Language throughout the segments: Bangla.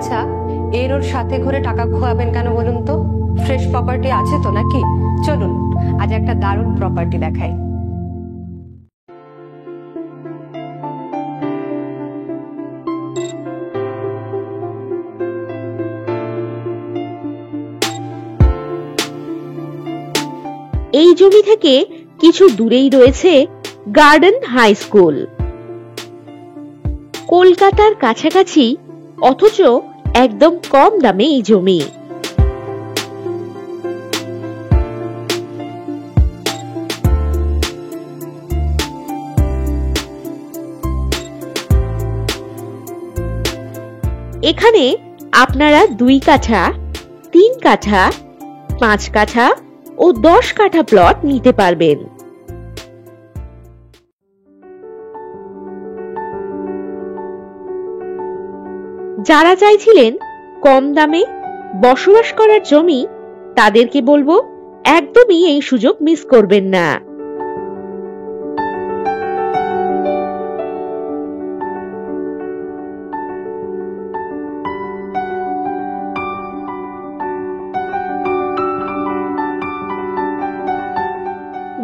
আচ্ছা, এর ওর সাথে ঘুরে টাকা খোয়াবেন কেন বলুন তো? ফ্রেশ প্রপার্টি আছে তো নাকি? চলুন আজ একটা দারুণ প্রপার্টি দেখাই। এই জমি থেকে কিছু দূরেই রয়েছে গার্ডেন হাই স্কুল। কলকাতার কাছাকাছি, অথচ একদম কম দামে এই জমি। এখানে আপনারা 2 কাঠা, 3 কাঠা, 5 কাঠা ও 10 কাঠা প্লট নিতে পারবেন। যারা চাইছিলেন কম দামে বসবাস করার জমি, তাদেরকে বলবো একদমই এই সুযোগ মিস করবেন না।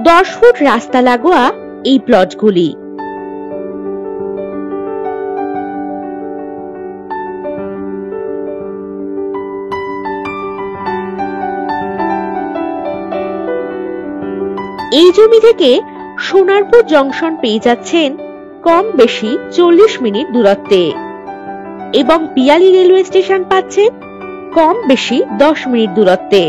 দশ ফুট রাস্তা লাগোয়া এই প্লটগুলি। এই জমি থেকে সোনারপুর জংশন পেয়ে যাচ্ছেন কম বেশি 40 মিনিট দূরত্বে এবং পিয়ালি রেলওয়ে স্টেশন পাচ্ছেন কম বেশি 10 মিনিট দূরত্বে।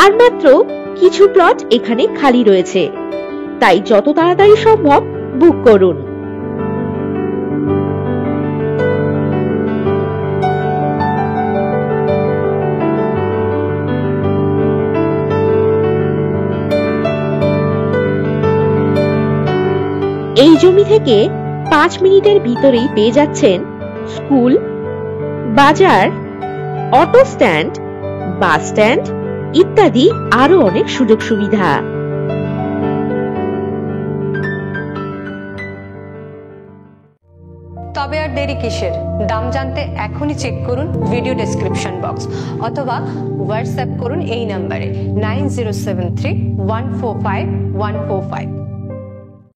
আর মাত্র কিছু প্লট এখানে খালি রয়েছে, তাই যত তাড়াতাড়ি সম্ভব বুক করুন। এই জমি থেকে 5 মিনিটের ভিতরেই পেয়ে যাচ্ছেন স্কুল, বাজার, অটো স্ট্যান্ড, বাস স্ট্যান্ড ইত্যাদি আরো অনেক সুযোগ সুবিধা। তবে আর দেরি কিসের? দাম জানতে এখনই চেক করুন ভিডিও ডেসক্রিপশন বক্স অথবা হোয়াটসঅ্যাপ করুন এই নাম্বারে 9073145145।